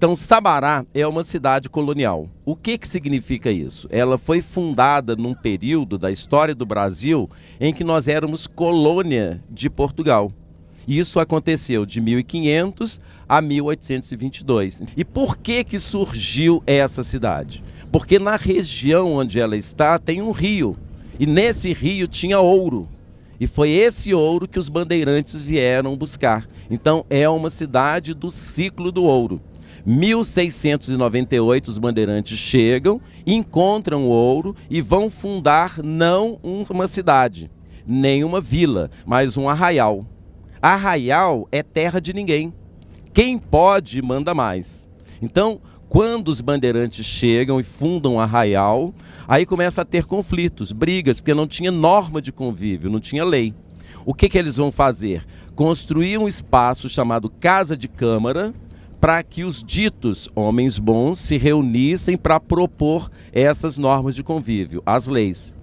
Então, Sabará é uma cidade colonial. O que significa isso? Ela foi fundada num período da história do Brasil em que nós éramos colônia de Portugal. Isso aconteceu de 1500 a 1822. E por que surgiu essa cidade? Porque na região onde ela está tem um rio. E nesse rio tinha ouro. E foi esse ouro que os bandeirantes vieram buscar. Então é uma cidade do ciclo do ouro. 1698 os bandeirantes chegam, encontram o ouro e vão fundar não uma cidade, nem uma vila, mas um arraial. Arraial é terra de ninguém. Quem pode, manda mais. Então, quando os bandeirantes chegam e fundam um arraial, aí começa a ter conflitos, brigas, porque não tinha norma de convívio, não tinha lei. O que eles vão fazer? Construir um espaço chamado Casa de Câmara, para que os ditos homens bons se reunissem para propor essas normas de convívio, as leis.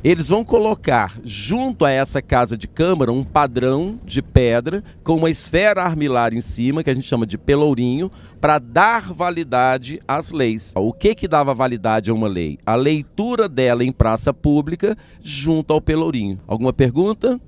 Eles vão colocar junto a essa casa de câmara um padrão de pedra com uma esfera armilar em cima, que a gente chama de pelourinho, para dar validade às leis. O que dava validade a uma lei? A leitura dela em praça pública junto ao pelourinho. Alguma pergunta?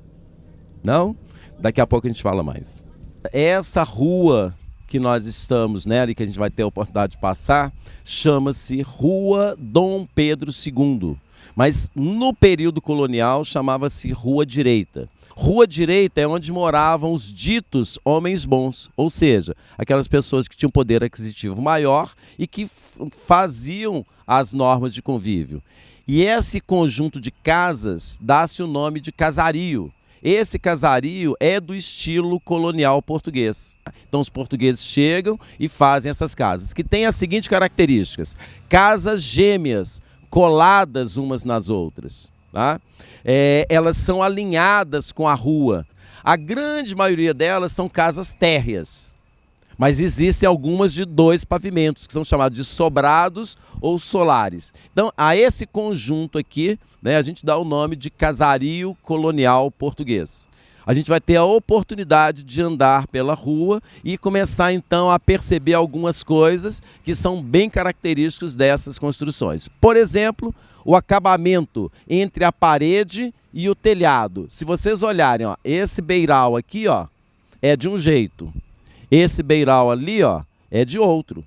Não? Daqui a pouco a gente fala mais. Essa rua que nós estamos, né, ali que a gente vai ter a oportunidade de passar, chama-se Rua Dom Pedro II. Mas no período colonial chamava-se Rua Direita. Rua Direita é onde moravam os ditos homens bons, ou seja, aquelas pessoas que tinham poder aquisitivo maior e que faziam as normas de convívio. E esse conjunto de casas dá-se o nome de casario. Esse casario é do estilo colonial português. Então os portugueses chegam e fazem essas casas, que têm as seguintes características: casas gêmeas, coladas umas nas outras. Tá? Elas são alinhadas com a rua. A grande maioria delas são casas térreas, mas existem algumas de 2 pavimentos, que são chamados de sobrados ou solares. Então, a esse conjunto aqui, né, a gente dá o nome de casario colonial português. A gente vai ter a oportunidade de andar pela rua e começar então a perceber algumas coisas que são bem características dessas construções. Por exemplo, o acabamento entre a parede e o telhado. Se vocês olharem, ó, esse beiral aqui, ó, é de um jeito. Esse beiral ali, ó, é de outro.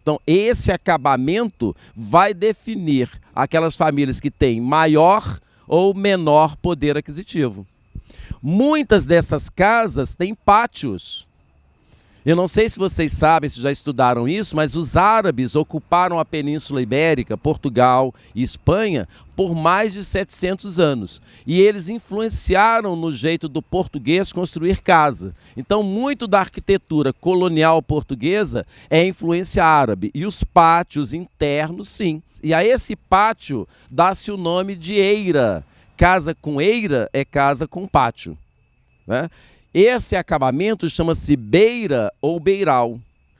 Então, esse acabamento vai definir aquelas famílias que têm maior ou menor poder aquisitivo. Muitas dessas casas têm pátios. Eu não sei se vocês sabem, se já estudaram isso, mas os árabes ocuparam a Península Ibérica, Portugal e Espanha por mais de 700 anos. E eles influenciaram no jeito do português construir casa. Então, muito da arquitetura colonial portuguesa é influência árabe. E os pátios internos, sim. E a esse pátio dá-se o nome de eira. Casa com eira é casa com pátio, né? Esse acabamento chama-se beira ou beiral.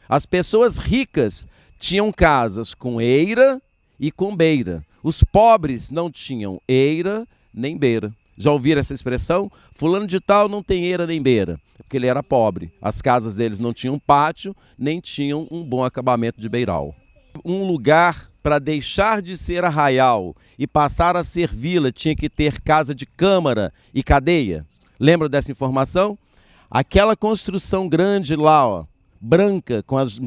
As pessoas ricas tinham casas com eira e com beira. Os pobres não tinham eira nem beira. Já ouviram essa expressão? Fulano de tal não tem eira nem beira, porque ele era pobre. As casas deles não tinham pátio, nem tinham um bom acabamento de beiral. Um lugar para deixar de ser arraial e passar a ser vila tinha que ter casa de câmara e cadeia. Lembra dessa informação? Aquela construção grande lá, ó, branca,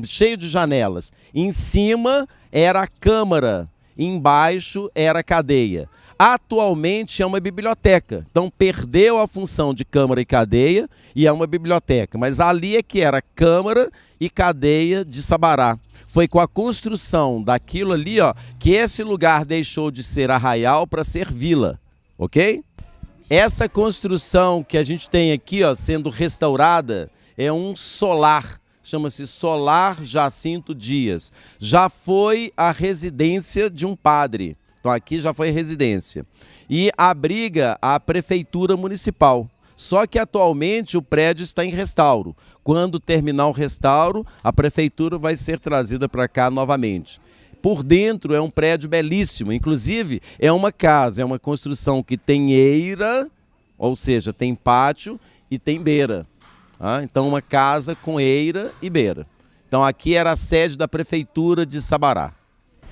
cheio de janelas. Em cima era a câmara, embaixo era a cadeia. Atualmente é uma biblioteca. Então perdeu a função de câmara e cadeia e é uma biblioteca. Mas ali é que era câmara e cadeia de Sabará. Foi com a construção daquilo ali, ó, que esse lugar deixou de ser arraial para ser vila, ok? Essa construção que a gente tem aqui, ó, sendo restaurada, é um solar, chama-se Solar Jacinto Dias. Já foi a residência de um padre, então aqui já foi a residência. E abriga a prefeitura municipal. Só que atualmente o prédio está em restauro. Quando terminar o restauro, a prefeitura vai ser trazida para cá novamente. Por dentro é um prédio belíssimo, inclusive é uma casa, é uma construção que tem eira, ou seja, tem pátio e tem beira. Então uma casa com eira e beira. Então aqui era a sede da prefeitura de Sabará.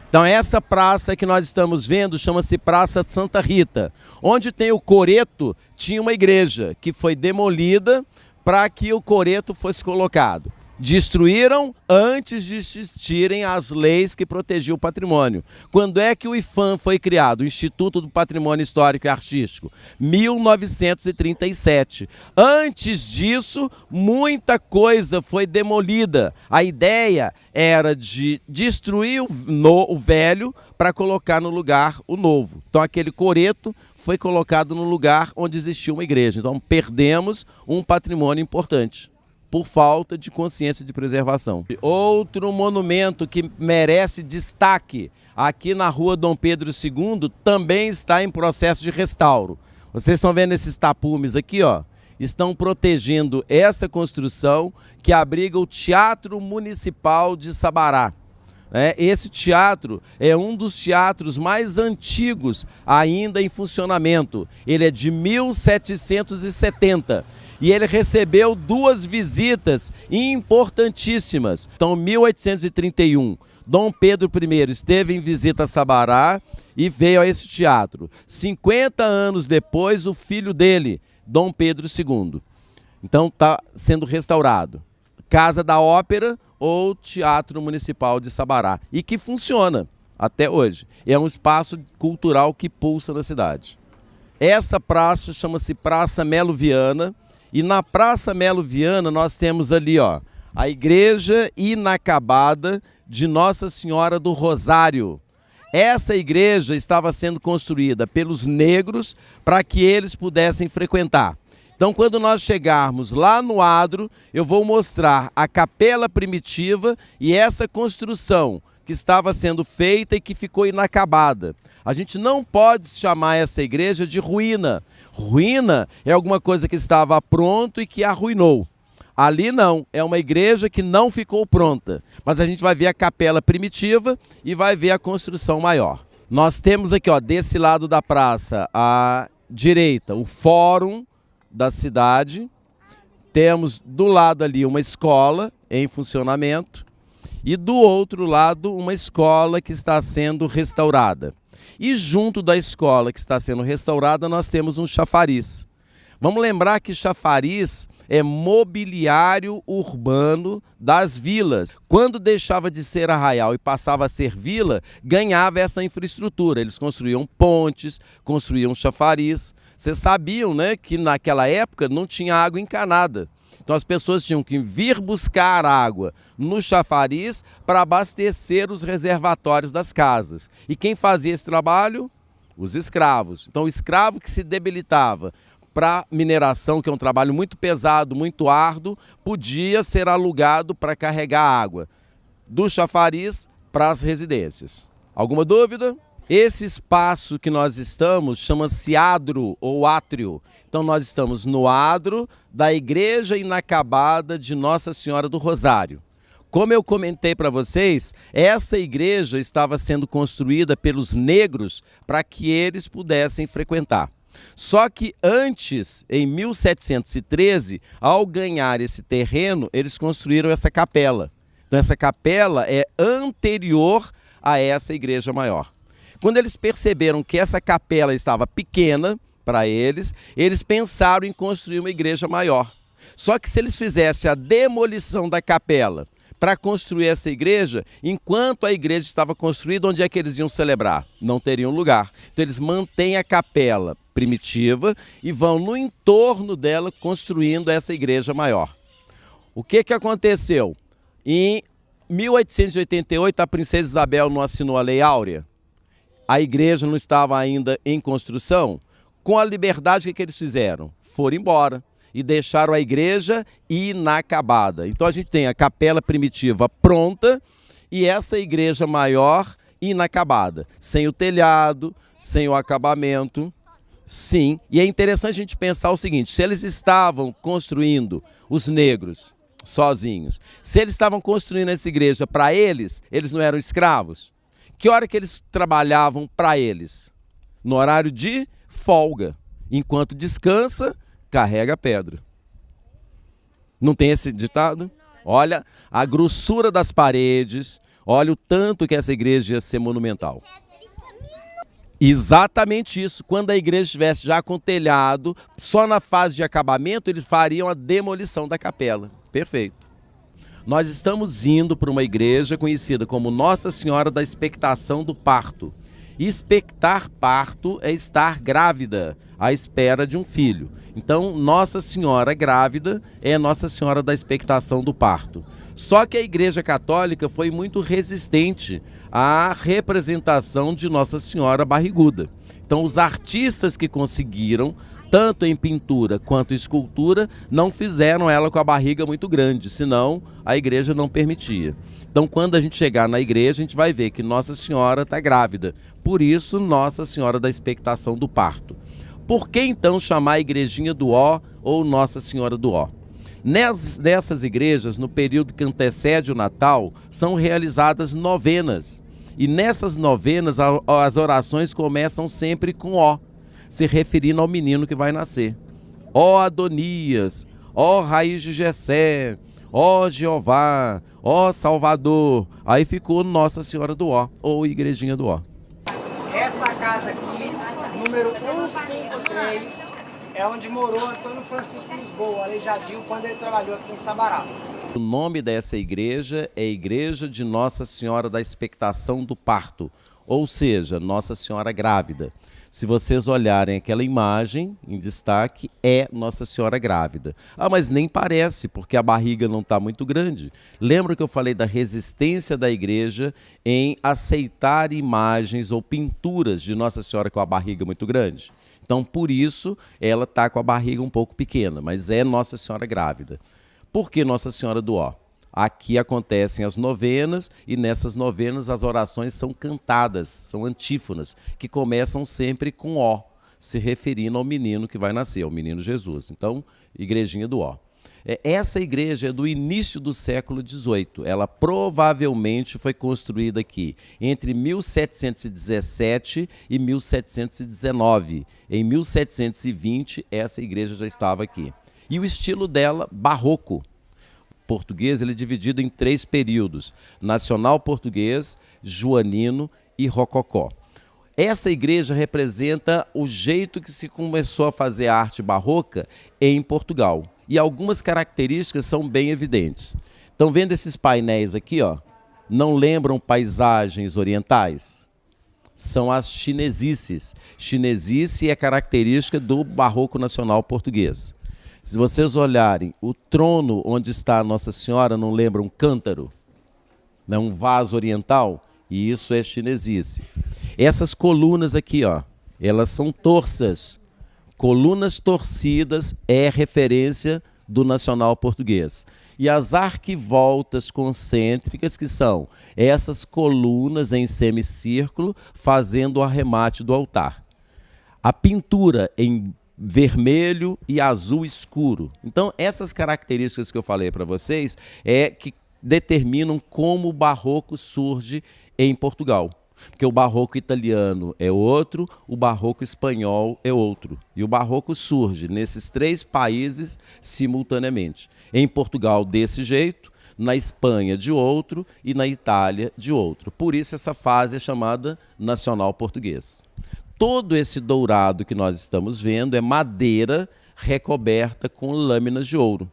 Então essa praça que nós estamos vendo chama-se Praça Santa Rita. Onde tem o coreto, tinha uma igreja que foi demolida para que o coreto fosse colocado. Destruíram antes de existirem as leis que protegiam o patrimônio. Quando é que o IPHAM foi criado? O Instituto do Patrimônio Histórico e Artístico? 1937. Antes disso, muita coisa foi demolida. A ideia era de destruir o velho para colocar no lugar o novo. Então aquele coreto foi colocado no lugar onde existia uma igreja. Então perdemos um patrimônio importante por falta de consciência de preservação. Outro monumento que merece destaque aqui na rua Dom Pedro II também está em processo de restauro. Vocês estão vendo esses tapumes aqui, ó? Estão protegendo essa construção que abriga o Teatro Municipal de Sabará. Esse teatro é um dos teatros mais antigos ainda em funcionamento. Ele é de 1770 e ele recebeu duas visitas importantíssimas. Então, em 1831, Dom Pedro I esteve em visita a Sabará e veio a esse teatro. 50 anos depois, o filho dele, Dom Pedro II. Então, está sendo restaurado. Casa da Ópera ou Teatro Municipal de Sabará. E que funciona até hoje. É um espaço cultural que pulsa na cidade. Essa praça chama-se Praça Melo Viana. E na Praça Melo Viana nós temos ali, ó, a igreja inacabada de Nossa Senhora do Rosário. Essa igreja estava sendo construída pelos negros para que eles pudessem frequentar. Então, quando nós chegarmos lá no adro, eu vou mostrar a capela primitiva e essa construção que estava sendo feita e que ficou inacabada. A gente não pode chamar essa igreja de ruína. Ruína é alguma coisa que estava pronto e que arruinou. Ali não, é uma igreja que não ficou pronta. Mas a gente vai ver a capela primitiva e vai ver a construção maior. Nós temos aqui, ó, desse lado da praça, à direita, o fórum da cidade. Temos do lado ali uma escola em funcionamento e do outro lado uma escola que está sendo restaurada. E junto da escola que está sendo restaurada nós temos um chafariz. Vamos lembrar que chafariz é mobiliário urbano das vilas. Quando deixava de ser arraial e passava a ser vila, ganhava essa infraestrutura. Eles construíam pontes, construíam chafariz. Vocês sabiam, né, que naquela época não tinha água encanada. Então as pessoas tinham que vir buscar água no chafariz para abastecer os reservatórios das casas. E quem fazia esse trabalho? Os escravos. Então o escravo que se debilitava para mineração, que é um trabalho muito pesado, muito árduo, podia ser alugado para carregar água do chafariz para as residências. Alguma dúvida? Esse espaço que nós estamos chama-se adro ou átrio. Então nós estamos no adro da Igreja Inacabada de Nossa Senhora do Rosário. Como eu comentei para vocês, essa igreja estava sendo construída pelos negros para que eles pudessem frequentar. Só que antes, em 1713, ao ganhar esse terreno, eles construíram essa capela. Então essa capela é anterior a essa igreja maior. Quando eles perceberam que essa capela estava pequena para eles, eles pensaram em construir uma igreja maior. Só que se eles fizessem a demolição da capela para construir essa igreja, enquanto a igreja estava construída, onde é que eles iam celebrar? Não teriam lugar. Então eles mantêm a capela primitiva e vão no entorno dela construindo essa igreja maior. O que aconteceu? Em 1888, a princesa Isabel não assinou a Lei Áurea. A igreja não estava ainda em construção. Com a liberdade, o que eles fizeram? Foram embora e deixaram a igreja inacabada. Então a gente tem a capela primitiva pronta e essa igreja maior inacabada, sem o telhado, sem o acabamento. Sim, e é interessante a gente pensar o seguinte: se eles estavam construindo, os negros, sozinhos, se eles estavam construindo essa igreja para eles, eles não eram escravos? Que hora que eles trabalhavam para eles? No horário de folga. Enquanto descansa, carrega a pedra. Não tem esse ditado? Olha a grossura das paredes, olha o tanto que essa igreja ia ser monumental. Exatamente isso. Quando a igreja estivesse já com telhado, só na fase de acabamento, eles fariam a demolição da capela. Perfeito. Nós estamos indo para uma igreja conhecida como Nossa Senhora da Expectação do Parto. Expectar parto é estar grávida, à espera de um filho. Então, Nossa Senhora grávida é Nossa Senhora da Expectação do Parto. Só que a Igreja Católica foi muito resistente à representação de Nossa Senhora barriguda. Então, os artistas que conseguiram, tanto em pintura quanto em escultura, não fizeram ela com a barriga muito grande, senão a igreja não permitia. Então, quando a gente chegar na igreja, a gente vai ver que Nossa Senhora está grávida. Por isso, Nossa Senhora da Expectação do Parto. Por que então chamar a Igrejinha do Ó ou Nossa Senhora do Ó? Nessas igrejas, no período que antecede o Natal, são realizadas novenas. E nessas novenas, as orações começam sempre com Ó, se referindo ao menino que vai nascer. Ó Adonias, ó Raiz de Jessé, ó Jeová, ó Salvador. Aí ficou Nossa Senhora do Ó, ou Igrejinha do Ó. Essa casa aqui, número 153, é onde morou Antônio Francisco Lisboa, Aleijadinho, quando ele trabalhou aqui em Sabará. O nome dessa igreja é Igreja de Nossa Senhora da Expectação do Parto, ou seja, Nossa Senhora grávida. Se vocês olharem aquela imagem em destaque, é Nossa Senhora grávida. Ah, mas nem parece, porque a barriga não está muito grande. Lembra que eu falei da resistência da igreja em aceitar imagens ou pinturas de Nossa Senhora com a barriga muito grande? Então, por isso, ela está com a barriga um pouco pequena, mas é Nossa Senhora grávida. Por que Nossa Senhora do Ó? Aqui acontecem as novenas e nessas novenas as orações são cantadas, são antífonas, que começam sempre com Ó, se referindo ao menino que vai nascer, ao menino Jesus. Então, Igrejinha do Ó. Essa igreja é do início do século XVIII. Ela provavelmente foi construída aqui entre 1717 e 1719. Em 1720, essa igreja já estava aqui. E o estilo dela, barroco. Português, ele é dividido em 3 períodos: nacional português, joanino e rococó. Essa igreja representa o jeito que se começou a fazer a arte barroca em Portugal. E algumas características são bem evidentes. Estão vendo esses painéis aqui, ó? Não lembram paisagens orientais? São as chinesices. Chinesice é característica do barroco nacional português. Se vocês olharem, o trono onde está a Nossa Senhora não lembra um cântaro? Não é um vaso oriental? E isso é chinesice. Essas colunas aqui, ó, elas são torças. Colunas torcidas é referência do nacional português. E as arquivoltas concêntricas, que são essas colunas em semicírculo fazendo o arremate do altar. A pintura em vermelho e azul escuro. Então, essas características que eu falei para vocês é que determinam como o barroco surge em Portugal. Porque o barroco italiano é outro, o barroco espanhol é outro. E o barroco surge nesses 3 países simultaneamente. Em Portugal, desse jeito, na Espanha, de outro, e na Itália, de outro. Por isso, essa fase é chamada nacional português. Todo esse dourado que nós estamos vendo é madeira recoberta com lâminas de ouro.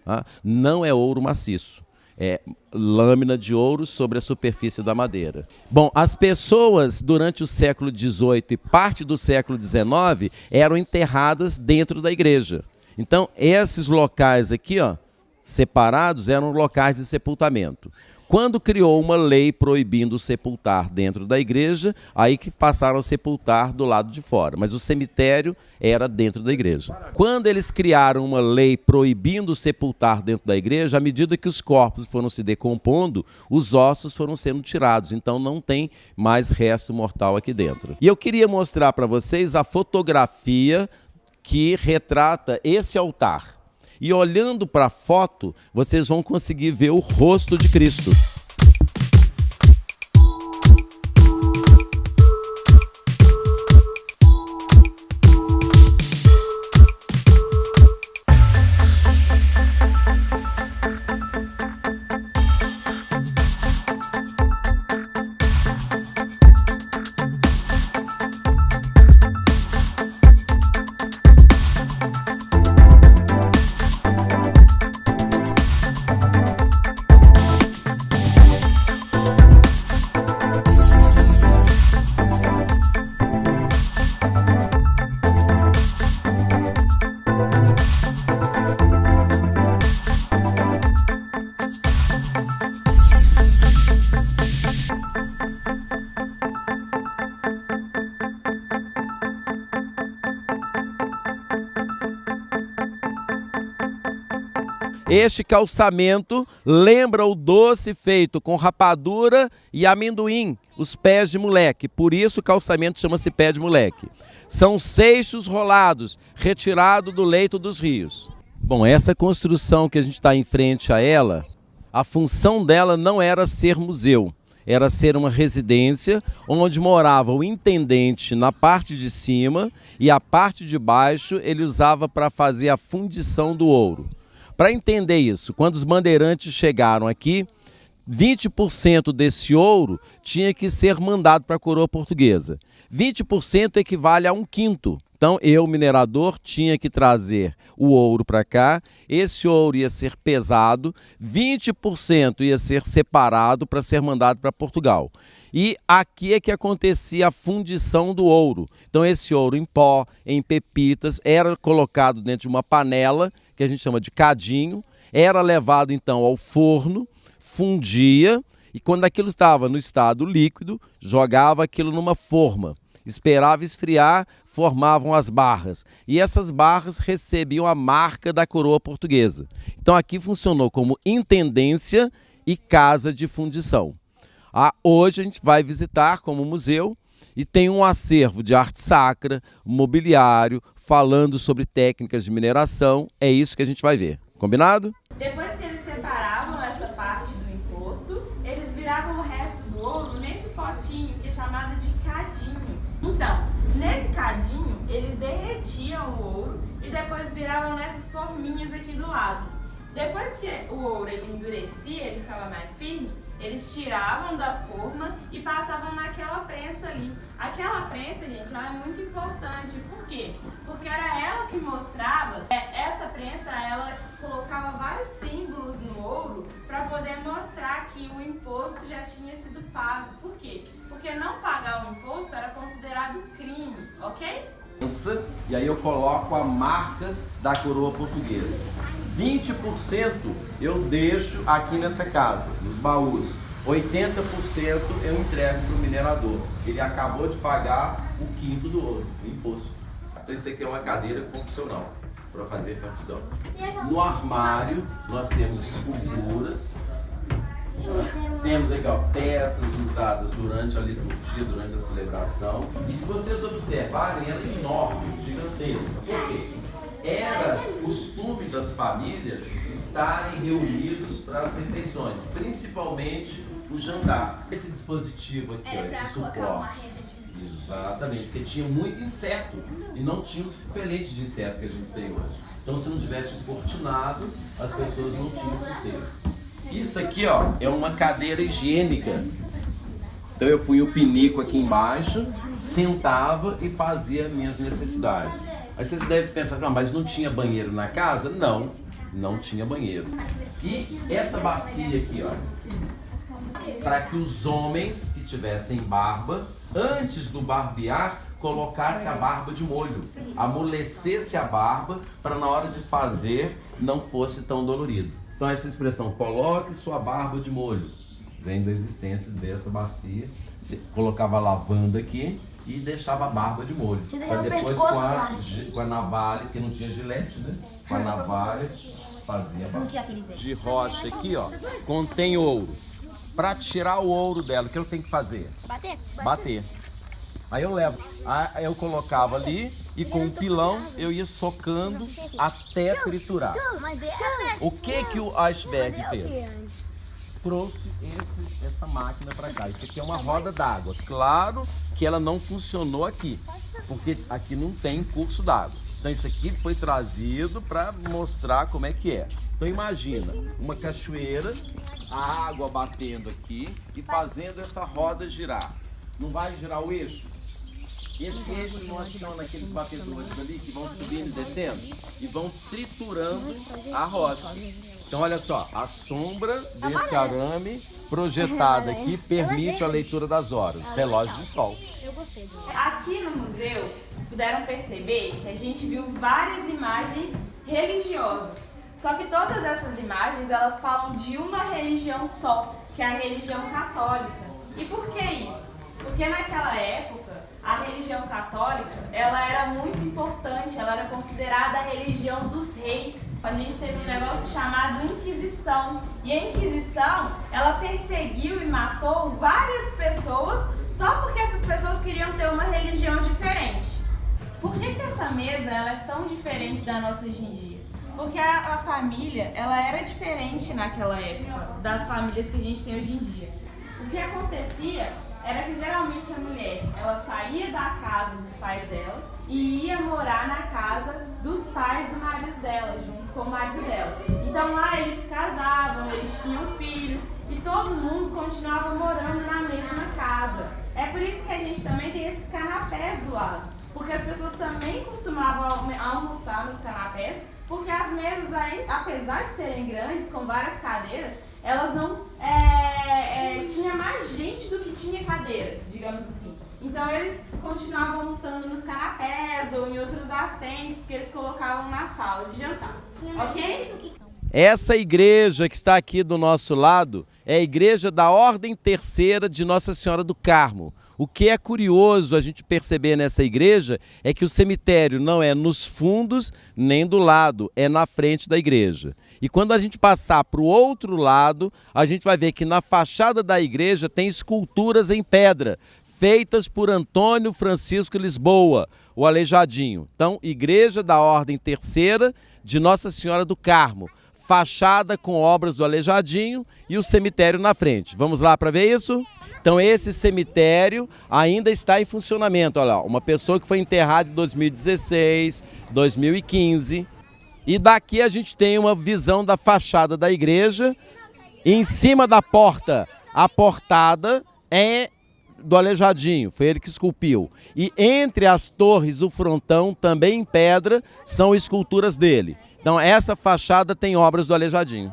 Tá? Não é ouro maciço, é lâmina de ouro sobre a superfície da madeira. Bom, as pessoas durante o século XVIII e parte do século XIX eram enterradas dentro da igreja. Então, esses locais aqui, ó, separados, eram locais de sepultamento. Quando criou uma lei proibindo sepultar dentro da igreja, aí que passaram a sepultar do lado de fora. Mas o cemitério era dentro da igreja. Quando eles criaram uma lei proibindo sepultar dentro da igreja, à medida que os corpos foram se decompondo, os ossos foram sendo tirados. Então não tem mais resto mortal aqui dentro. E eu queria mostrar para vocês a fotografia que retrata esse altar. E olhando para a foto, vocês vão conseguir ver o rosto de Cristo. Este calçamento lembra o doce feito com rapadura e amendoim, os pés de moleque. Por isso o calçamento chama-se pé de moleque. São seixos rolados, retirado do leito dos rios. Bom, essa construção que a gente está em frente a ela, a função dela não era ser museu. Era ser uma residência onde morava o intendente na parte de cima e a parte de baixo ele usava para fazer a fundição do ouro. Para entender isso, quando os bandeirantes chegaram aqui, 20% desse ouro tinha que ser mandado para a coroa portuguesa. 20% equivale a 1/5. Então, eu, minerador, tinha que trazer o ouro para cá, esse ouro ia ser pesado, 20% ia ser separado para ser mandado para Portugal. E aqui é que acontecia a fundição do ouro. Então, esse ouro em pó, em pepitas, era colocado dentro de uma panela, que a gente chama de cadinho, era levado então ao forno, fundia, e quando aquilo estava no estado líquido, jogava aquilo numa forma. Esperava esfriar, formavam as barras. E essas barras recebiam a marca da coroa portuguesa. Então aqui funcionou como intendência e casa de fundição. Hoje a gente vai visitar como museu e tem um acervo de arte sacra, mobiliário, falando sobre técnicas de mineração. É isso que a gente vai ver. Combinado? Depois que eles separavam essa parte do imposto, eles viravam o resto do ouro nesse potinho que é chamado de cadinho. Então, nesse cadinho, eles derretiam o ouro e depois viravam nessas forminhas aqui do lado. Depois que o ouro ele endurecia, ele ficava mais firme, eles tiravam da forma e passavam naquela prensa ali. Aquela prensa, gente, ela é muito importante. Por quê? Porque era ela que mostrava, essa prensa, ela colocava vários símbolos no ouro para poder mostrar que o imposto já tinha sido pago. Por quê? Porque não pagar o imposto era considerado crime, ok? E aí eu coloco a marca da coroa portuguesa. 20% eu deixo aqui nessa casa, nos baús. 80% eu entrego para o minerador. Ele acabou de pagar o 1/5 do ouro, o imposto. Então isso aqui é uma cadeira funcional para fazer confissão. No armário nós temos esculturas. Temos aqui peças usadas durante a liturgia, durante a celebração. E se vocês observarem, ela é enorme, gigantesca. Por quê? Era costume das famílias estarem reunidos para as refeições, principalmente o jantar. Esse dispositivo aqui, esse suporte. Exatamente, porque tinha muito inseto e não tinha os repelentes de insetos que a gente tem hoje. Então, se não tivesse cortinado, as pessoas não tinham sossego. Isso aqui, é uma cadeira higiênica. Então eu punha o pinico aqui embaixo, sentava e fazia minhas necessidades. Aí vocês devem pensar, mas não tinha banheiro na casa? Não, não tinha banheiro. E essa bacia aqui, para que os homens que tivessem barba, antes do barbear, colocasse a barba de molho, amolecesse a barba, para na hora de fazer não fosse tão dolorido. Então essa expressão, coloque sua barba de molho, vem da existência dessa bacia. Você colocava a lavanda aqui e deixava a barba de molho. Para depois com a navalha, que não tinha gilete, né? Com a navalha fazia a barba. De rocha aqui, contém ouro. Para tirar o ouro dela, o que eu tenho que fazer? Bater. Aí eu colocava ali e com o pilão eu ia socando até triturar. O que o iceberg fez? Trouxe essa máquina para cá. Isso aqui é uma roda d'água. Claro que ela não funcionou aqui, porque aqui não tem curso d'água. Então isso aqui foi trazido para mostrar como é que é. Então imagina uma cachoeira, a água batendo aqui e fazendo essa roda girar. Não vai girar o eixo? Esse eixo não aciona aqueles batedores ali que vão subindo e descendo e vão triturando a rocha. Então olha só, a sombra desse arame projetada aqui permite a leitura das horas, relógio de sol. Aqui no museu, vocês puderam perceber que a gente viu várias imagens religiosas. Só que todas essas imagens, elas falam de uma religião só, que é a religião católica. E por que isso? Porque naquela época, a religião católica, ela era muito importante, ela era considerada a religião dos reis. a gente teve um negócio chamado Inquisição. E a Inquisição, ela perseguiu e matou várias pessoas só porque essas pessoas queriam ter uma religião diferente. Por que essa mesa ela é tão diferente da nossa hoje em dia? Porque a família, ela era diferente naquela época das famílias que a gente tem hoje em dia. O que acontecia era que geralmente a mulher, ela saía da casa dos pais dela e ia morar na casa dos pais do marido dela, junto com o marido dela. Então lá eles se casavam, eles tinham filhos e todo mundo continuava morando na mesma casa. É por isso que a gente também tem esses canapés do lado, porque as pessoas também costumavam almoçar nos canapés, porque as mesas, apesar de serem grandes, com várias cadeiras, elas não tinha mais gente do que tinha cadeira, digamos assim. Então eles continuavam almoçando nos canapés ou em outros assentos que eles colocavam na sala de jantar, ok? Essa igreja que está aqui do nosso lado é a igreja da Ordem Terceira de Nossa Senhora do Carmo. O que é curioso a gente perceber nessa igreja é que o cemitério não é nos fundos nem do lado, é na frente da igreja. E quando a gente passar para o outro lado, a gente vai ver que na fachada da igreja tem esculturas em pedra, feitas por Antônio Francisco Lisboa, o Aleijadinho. Então, Igreja da Ordem Terceira de Nossa Senhora do Carmo, fachada com obras do Aleijadinho e o cemitério na frente. Vamos lá para ver isso? Então esse cemitério ainda está em funcionamento. Olha lá, uma pessoa que foi enterrada em 2016, 2015. E daqui a gente tem uma visão da fachada da igreja. E em cima da porta, a portada é do Aleijadinho, foi ele que esculpiu. E entre as torres, o frontão, também em pedra, são esculturas dele. Então essa fachada tem obras do Aleijadinho.